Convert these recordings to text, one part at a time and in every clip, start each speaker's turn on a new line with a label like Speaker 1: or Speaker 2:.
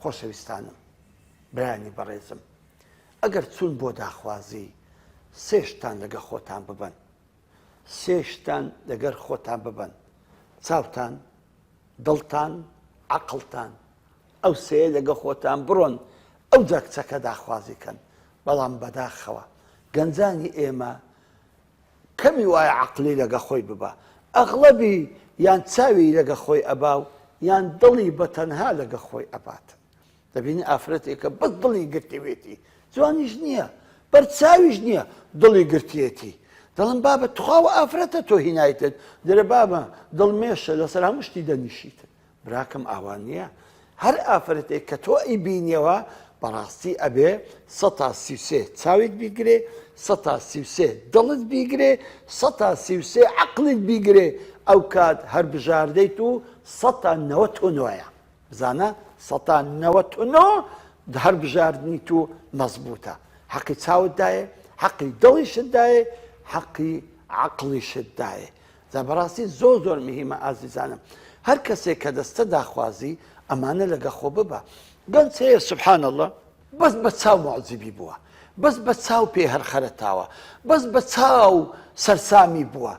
Speaker 1: خۆشەویستانم برانی بەڕێزم ئەگەر چوون بۆ داخوازی سێشتان لەگە خۆتان ببن سێشتان لەگەر خۆتان ببن چاوتان دڵتان عەقڵتان ئەو سێ لەگە خۆتان بڕۆن ئەو جا کچەکە داخوازیکەن بەڵام بەداخەوە گەنجانی ئێمە کەمی وایە عەقلی لەگە خۆی ببە ئەغڵەبی یان چاوی لەگە خۆی ئەبا و یان دڵی بەتەنها لەگە خۆی ئەباتن دەبینی ئافرەتێکە بەس دڵی گرتوێتی جوانیش نییە بەرچاویش نییە دڵی گرتێتی دەڵم بابە تخواوە ئافرەتە تۆ هینایتت دەرە بابە دڵمێشە لەسەر هەموو شتی دەنیشیتن براکەم ئاوان نییە هەر ئافرەتێک کە تۆ ئەیبینیەوە بەڕاستی ئەبێ 133 چاویت بیگرێ 133 دڵت بیگرێ 133 عەقلت بیگرێ ئەو کات هەر بژاردەیت و 199ە بزانە 199 هەر بژاردنی تو مەزبوطە حەقی چاوتدایە حەقی دڵیشتدایە حەقی عەقلیشتدایە جا بەڕاستی زۆر مهمە ئازیزانم هەر کەسێک کە دەستە داخوازی ئەمانە لەگە خۆ ببە گەنج هەیە سوبحان الله بەس بە چاو معجبی بووە بەس بە چاو پێ هەرخەرەتاوە بەس بە چاو سەرسامی بووە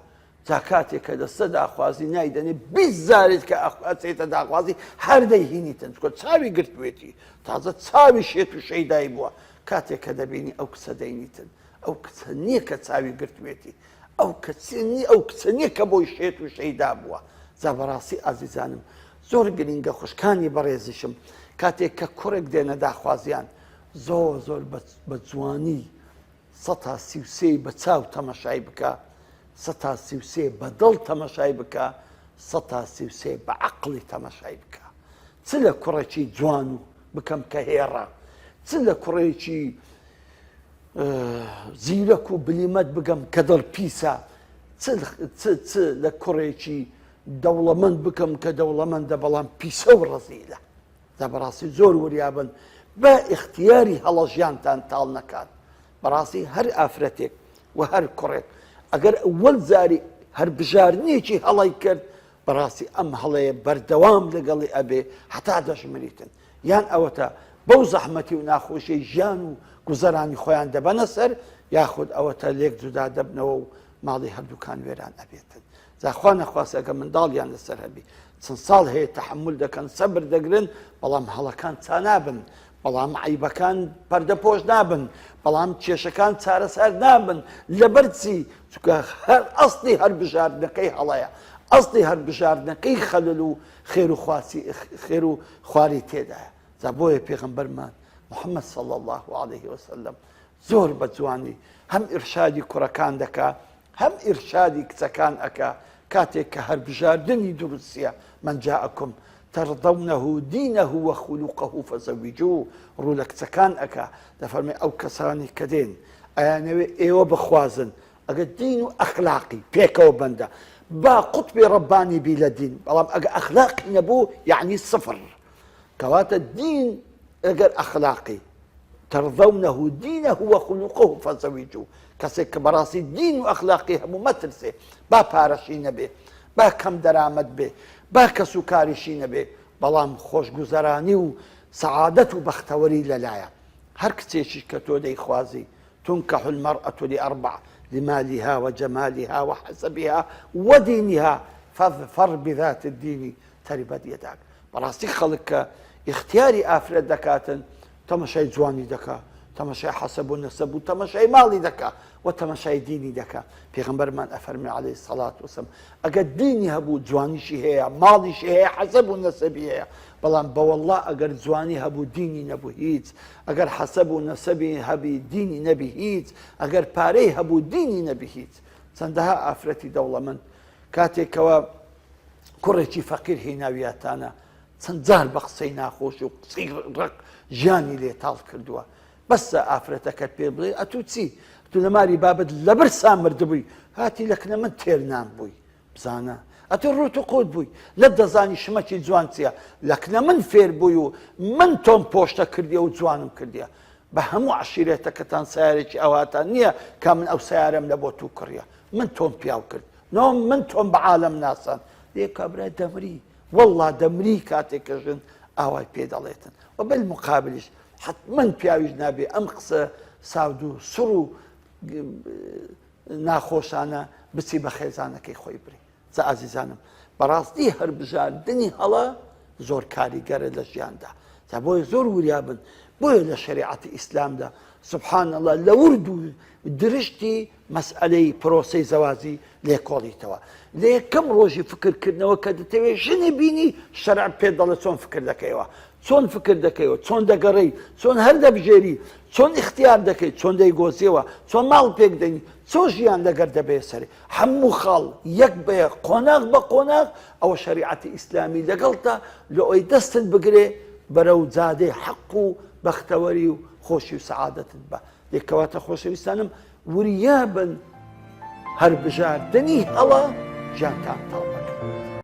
Speaker 1: جا کاتێک کە دەستە داخوازی نایدەنێ 20 زارێت کە ئەچێتە داخوازی هەر دەیهینیتن چکۆ چاوی گرتوێتی تازە چاوی شێت و شەیدای بووە کاتێک کە دەبینی ئەو کچە دەینیتن ئەو کچە نییە کە چاوی گرتوێتی ئەو کچە نییە کە بۆی شێت و شەیدا بووە جا بەڕاستی ئازیزانم زۆر گرینگە خوشکانی بەڕێزیشم کاتێک کە کوڕێک دێنە داخوازیان زۆر بە جوانی 133 بە چاو تەمەشای بکە 133 بە دڵ تەمەشای بکە 133 بە عەقڵی تەمەشای بکە چ لە کوڕێکی جوان و بکەم کە هێڕە چ لە کوڕێکی زیرەک و بلیمەت بگەم کە دڵپیسە چ لە کوڕێکی دەوڵەمەند بکەم کە دەوڵەمەندە بەڵام پیسە و ڕەزیلە دا بەڕاستی زۆر وریابن بە ئیختیاری هەڵەژیانتان تاڵ نەکات بەڕاستی هەر ئافرەتێک و هەر کوڕێک ئەگەر ئەوەل زاری هەر بژارنێکی هەڵی کرد بەڕاستی ئەم هەڵەیە بەردەوام لەگەڵی ئەبێ هەتا دەژمریتن یان ئەوەتە بەو زەحمەتی و ناخۆشیی ژیان و گوزەرانی خۆیان دەبەنە سەر یاخود ئەوەتە لێک جودا دەبنەوە و ماڵی هەردووکان وێران ئەبێتن زاخوا نەخواست ئەگە منداڵیان لەسەر هەبی چەند ساڵ هەیە تەحمل دەکەن سەبر دەگرن بەڵام هەڵەکان چا نابن بەڵام عیبەکان پەردەپۆش نابن بەڵام کێشەکان چارەسەر نابن لەبەرچی چونکە هەر ئەسڵی هەر بژاردنەکەی هەڵەیە ئەسڵی هەر بژاردنەکەی خەلل و خێر و خواری تێدایە جا بۆیە پێغەمبەرمان محەممەد صلی الله عليه وسلم زۆر بە جوانی هەم ئیرشادی کوڕەکان دەکا هەم ئیرشادی کچەکان ئەکا کاتێک کە هەر بژاردنی دروستیە من جاءکم ترضونه دینه وخلقه فزوجوه ڕوو لە کچەکان ئەکا دەفەرمێ ئەو کەسانی کە دێن ئەیانەوێ ئێوە بخوازن ئەگە دین و ئەخلاقی پێکەوە بەندە با قوتبی ڕەبانی بی لە دین بەڵام ئەگە ئەخلاقی نەبوو یعنی سفر کەواتە دین ئەگەر ئەخلاقی ترضونه دینه وخلقه فزوجوه کەسێک کە بەڕاستی دین و ئەخلاقی هەموو مەترسێ با پارەشی نەبێ با کەم دەرامەت بێ با کەس و کاریشی نەبێ بەڵام خۆشگوزەرانی و سەعادەت و بەختەوەری لەلایە هەر کچێکی کە تۆ دەیخوازی تنكح المرأة لأربع لمالها وجمالها وحسبها ودينها فاظفر بذات الدين تربت يداك بەڕاستی خەڵک کە اختیاری ئافرەت دەکاتن تەمەشای جوانی دەکا تەمەشای حەسەب و نەسەب و تەمەشای ماڵی دەکا و تەمەشای دینی دەکا پێغەمبەرمان ئەفەرمێ عەلەیهی سەڵات وسەلام ئەگەر دینی هەبوو جوانیشی هەیە ماڵیشی هەیە حەسەب و نەسەبی هەیە بەڵام بەوەڵڵا ئەگەر جوانی هەبوو دینی نەبوو هیچ ئەگەر حەسەب و نەسەبی هەبی دینی نەبی هیچ ئەگەر پارەی هەبوو دینی نەبی هیچ چەندەها ئافرەتی دەوڵەمەند کاتێکەوە کوڕێکی فەقیر هێناویاتانە چەند جار بە قسەی ناخۆش و قسەی ڕق ژیانی لێتاڵ کردووە بەسە ئافرەتەکەت پێ بڵێ ئەتوو چی تو لەماری بابەت لەبەر سامردبووی هاتی لەکنە من تێرنان بووی بزانە ئەتو ڕوت و قوت بووی لە دەزانی شمەکی جوان چییە لەکنە من فێر بووی و من تۆم پۆشتە کردیە و جوانم کردیە بە هەموو عشیرێتەکەتان سیارێکی ئەواتان نییە کا من ئەو سیارەم لە بۆ تو کڕیە من تۆم پیاو کرد نۆ من تۆم بە عالەم ناسان لێ کابرا دەمری والله دەمری کاتێک کە ژن ئاوای پێ دەڵێتن و بالمقابلیش حتمما پیاویش نابێ ئەم قسە ساود و سڕ و ناخۆشانە بچی بە خێزانەکەی خۆی بری. جا ئازیزانم بەڕاستی هەربژاردننی هەڵە زۆر کاریگەرە لە ژیاندا. جا بۆیە زۆر وریابن بۆیە لە شریعەتی ئیسلامدا سبحان الله لە ورد و درشتی مەسئلەی پرۆسەی زەواجی لێکۆڵیتەوە. لە یەکەم ڕۆژی فکرکردنەوە کە دەتەوێت ژنی بینی شەرع پێ دەڵێت چۆن فکر دەکەیەوە، چۆن فکر دەکەیەوە، چۆن دەگەڕێی، چۆن هەر دەبژێری، چۆن اختیار دەکەیت، چۆن دەیگۆزیەوە، چۆن ماڵ پێک دەنی، چۆن ژیان لەگەر دەبێ سەری هەموو خاڵ یەک بە یەک قۆناغ بە قۆناغ ئەوە شریعەتی ئیسلامی لەگەڵتە لە ئەوی دەستت بگرێ بەرەو جادەی حەق و بەختەوەری و خۆشی و سەعادەتت بە. لێکەواتە خۆشەویستانم وریابن هەربژاردننی هەڵە ژیانتان تاڵ